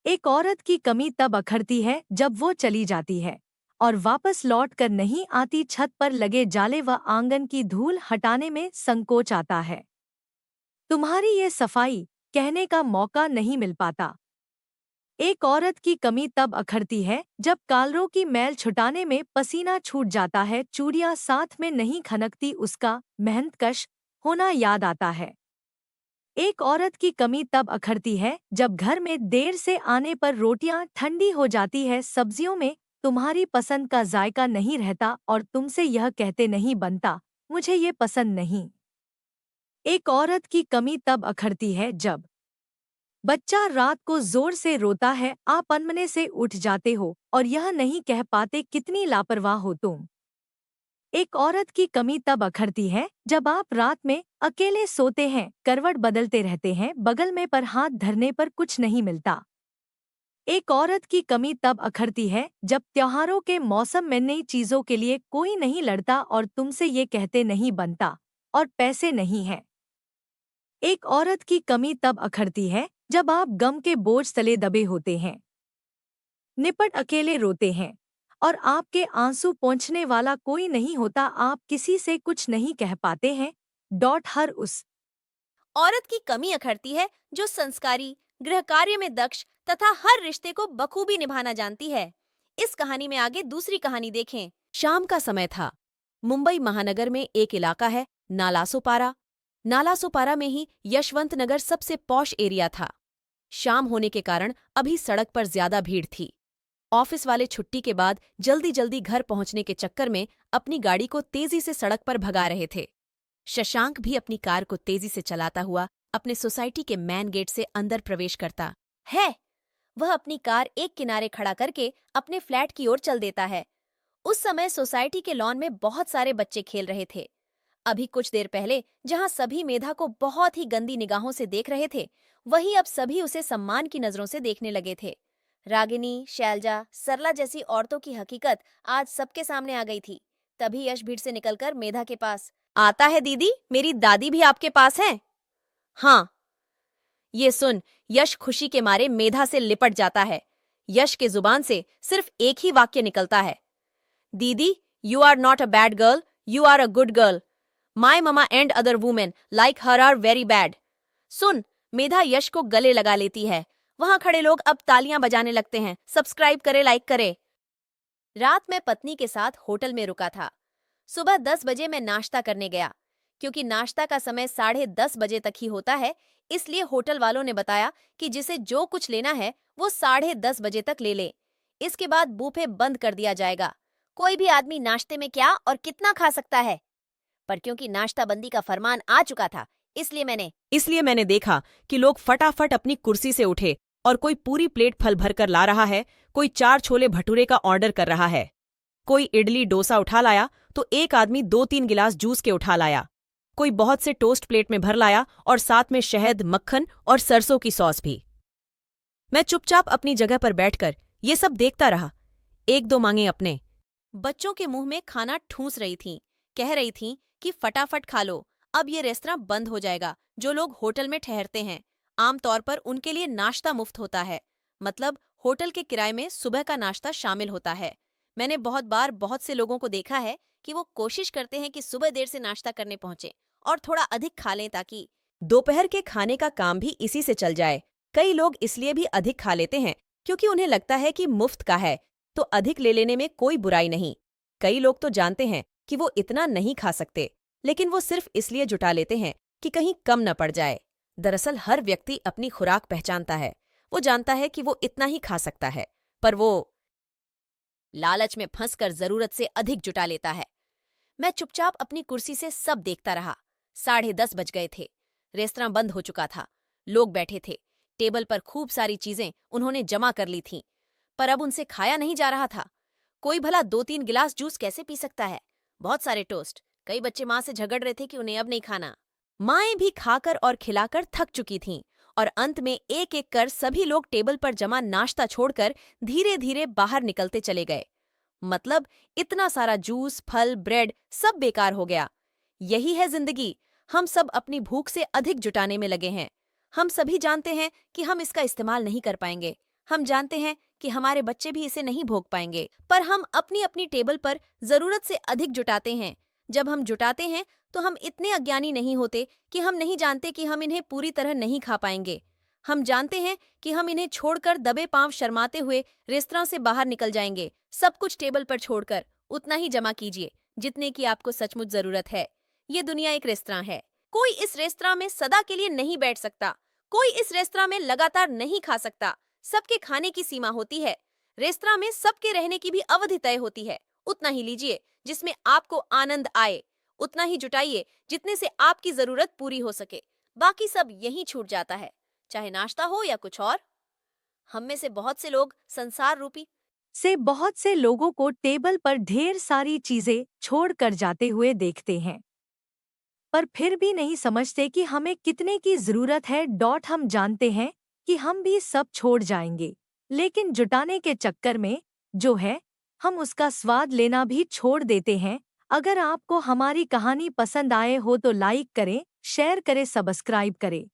एक औरत की कमी तब अखरती है जब वो चली जाती है और वापस लौट कर नहीं आती। छत पर लगे जाले व आंगन की धूल हटाने में संकोच आता है। तुम्हारी ये सफाई कहने का मौका नहीं मिल पाता। एक औरत की कमी तब अखरती है जब कालरों की मैल छुटाने में पसीना छूट जाता है। चूड़ियां साथ में नहीं खनकती, उसका मेहनतकश होना याद आता है। एक औरत की कमी तब अखरती है जब घर में देर से आने पर रोटियां ठंडी हो जाती है। सब्जियों में तुम्हारी पसंद का जायका नहीं रहता और तुमसे यह कहते नहीं बनता, मुझे ये पसंद नहीं। एक औरत की कमी तब अखरती है जब बच्चा रात को जोर से रोता है, आप अनमने से उठ जाते हो और यह नहीं कह पाते कितनी लापरवाह हो तुम। एक औरत की कमी तब अखरती है जब आप रात में अकेले सोते हैं, करवट बदलते रहते हैं बगल में, पर हाथ धरने पर कुछ नहीं मिलता। एक औरत की कमी तब अखरती है जब त्योहारों के मौसम में नई चीजों के लिए कोई नहीं लड़ता और तुमसे ये कहते नहीं बनता और पैसे नहीं हैं। एक औरत की कमी तब अखरती है जब आप गम के बोझ तले दबे होते हैं, निपट अकेले रोते हैं और आपके आंसू पोंछने वाला कोई नहीं होता। आप किसी से कुछ नहीं कह पाते हैं। हर उस औरत की कमी अखरती है जो संस्कारी, गृह कार्य में दक्ष तथा हर रिश्ते को बखूबी निभाना जानती है। इस कहानी में आगे दूसरी कहानी देखें। शाम का समय था। मुंबई महानगर में एक इलाका है नालासोपारा। नालासोपारा में ही यशवंत नगर सबसे पॉश एरिया था। शाम होने के कारण अभी सड़क पर ज्यादा भीड़ थी। ऑफिस वाले छुट्टी के बाद जल्दी जल्दी घर पहुंचने के चक्कर में अपनी गाड़ी को तेजी से सड़क पर भगा रहे थे। शशांक भी अपनी कार को तेजी से चलाता हुआ अपने सोसाइटी के मेन गेट से अंदर प्रवेश करता है। वह अपनी कार एक किनारे खड़ा करके अपने फ्लैट की ओर चल देता है। उस समय सोसाइटी के लॉन में बहुत सारे बच्चे खेल रहे थे। अभी कुछ देर पहले जहां सभी मेधा को बहुत ही गंदी निगाहों से देख रहे थे, वही अब सभी उसे सम्मान की नजरों से देखने लगे थे। रागिनी, शैलजा, सरला जैसी औरतों की हकीकत आज सबके सामने आ गई थी। तभी यश भीड़ से निकलकर मेधा के पास आता है। दीदी, मेरी दादी भी आपके पास है? हाँ। ये सुन यश खुशी के मारे मेधा से लिपट जाता है। यश के जुबान से सिर्फ एक ही वाक्य निकलता है, दीदी, you are not a bad girl, you are a good girl. My mama and other women like her are very bad. सुन, मेधा यश को गले लगा लेती है। वहां खड़े लोग अब तालियां बजाने लगते हैं। सब्सक्राइब करे, लाइक करे। रात में पत्नी के साथ होटल में रुका था। सुबह 10 बजे मैं नाश्ता करने गया। क्योंकि नाश्ता का समय 10:30 बजे तक ही होता है, इसलिए होटल वालों ने बताया कि जिसे जो कुछ लेना है वो 10:30 बजे तक ले ले। इसके बाद बूफे बंद कर दिया जाएगा। कोई भी आदमी नाश्ते में क्या और कितना खा सकता है। पर क्योंकि नाश्ता बंदी का फरमान आ चुका था, इसलिए मैंने देखा कि लोग फटाफट अपनी कुर्सी से उठे और कोई पूरी प्लेट फल भर कर ला रहा है, कोई 4 छोले भटूरे का ऑर्डर कर रहा है, कोई इडली डोसा उठा लाया तो एक आदमी 2-3 गिलास जूस के उठा लाया, कोई बहुत से टोस्ट प्लेट में भर लाया और साथ में शहद, मक्खन और सरसों की सॉस भी। मैं चुपचाप अपनी जगह पर बैठकर ये सब देखता रहा। 1-2 मांगे अपने बच्चों के मुंह में खाना ठूंस रही थीं, कह रही थीं कि फटाफट खा लो, अब ये रेस्तरां बंद हो जाएगा। जो लोग होटल में ठहरते हैं, आमतौर पर उनके लिए नाश्ता मुफ्त होता है, मतलब होटल के किराए में सुबह का नाश्ता शामिल होता है। मैंने बहुत बार बहुत से लोगों को देखा है कि वो कोशिश करते हैं कि सुबह देर से नाश्ता करने पहुंचे और थोड़ा अधिक खा लें ताकि दोपहर के खाने का काम भी इसी से चल जाए। कई लोग इसलिए भी अधिक खा लेते हैं क्योंकि उन्हें लगता है कि मुफ्त का है तो अधिक ले लेने में कोई बुराई नहीं। कई लोग तो जानते हैं कि वो इतना नहीं खा सकते, लेकिन वो सिर्फ इसलिए जुटा लेते हैं कि कहीं कम न पड़ जाए। दरअसल हर व्यक्ति अपनी खुराक पहचानता है। वो जानता है कि वो इतना ही खा सकता है, पर वो लालच में फंसकर जरूरत से अधिक जुटा लेता है। मैं चुपचाप अपनी कुर्सी से सब देखता रहा। 10:30 बज गए थे। रेस्तरां बंद हो चुका था। लोग बैठे थे। टेबल पर खूब सारी चीजें उन्होंने जमा कर ली थीं, पर अब उनसे खाया नहीं जा रहा था। कोई भला 2-3 गिलास जूस कैसे पी सकता है? बहुत सारे टोस्ट। कई बच्चे माँ से झगड़ रहे थे कि उन्हें अब नहीं खाना। माएं भी खाकर और खिलाकर थक चुकी थीं और अंत में एक एक कर सभी लोग टेबल पर जमा नाश्ता छोड़कर धीरे धीरे बाहर निकलते चले गए। मतलब इतना सारा जूस, फल, ब्रेड सब बेकार हो गया। यही है जिंदगी। हम सब अपनी भूख से अधिक जुटाने में लगे हैं। हम सभी जानते हैं कि हम इसका इस्तेमाल नहीं कर पाएंगे। हम जानते हैं कि हमारे बच्चे भी इसे नहीं भोग पाएंगे, पर हम अपनी अपनी टेबल पर जरूरत से अधिक जुटाते हैं। जब हम जुटाते हैं तो हम इतने अज्ञानी नहीं होते कि हम नहीं जानते कि हम इन्हें पूरी तरह नहीं खा पाएंगे। हम जानते हैं कि हम इन्हें छोड़कर दबे पांव शर्माते हुए रेस्तरां से बाहर निकल जाएंगे। सब कुछ टेबल पर छोड़कर उतना ही जमा कीजिए जितने की आपको सचमुच जरूरत है। ये दुनिया एक रेस्तरां है। कोई इस रेस्तरां में सदा के लिए नहीं बैठ सकता। कोई इस रेस्तरां में लगातार नहीं खा सकता। सबके खाने की सीमा होती है। रेस्तरां में सबके रहने की भी अवधि तय होती है। उतना ही लीजिए जिसमें आपको आनंद आए, उतना ही जुटाइए जितने से आपकी जरूरत पूरी हो सके। बाकी सब यहीं छूट जाता है, चाहे नाश्ता हो या कुछ और। हम में से बहुत से लोग संसार रूपी बहुत से लोगों को टेबल पर ढेर सारी चीजें छोड़ कर जाते हुए देखते हैं, पर फिर भी नहीं समझते कि हमें कितने की जरूरत है। हम जानते हैं कि हम भी सब छोड़ जाएंगे, लेकिन जुटाने के चक्कर में जो है हम उसका स्वाद लेना भी छोड़ देते हैं। अगर आपको हमारी कहानी पसंद आए हो तो लाइक करें, शेयर करें, सब्सक्राइब करें।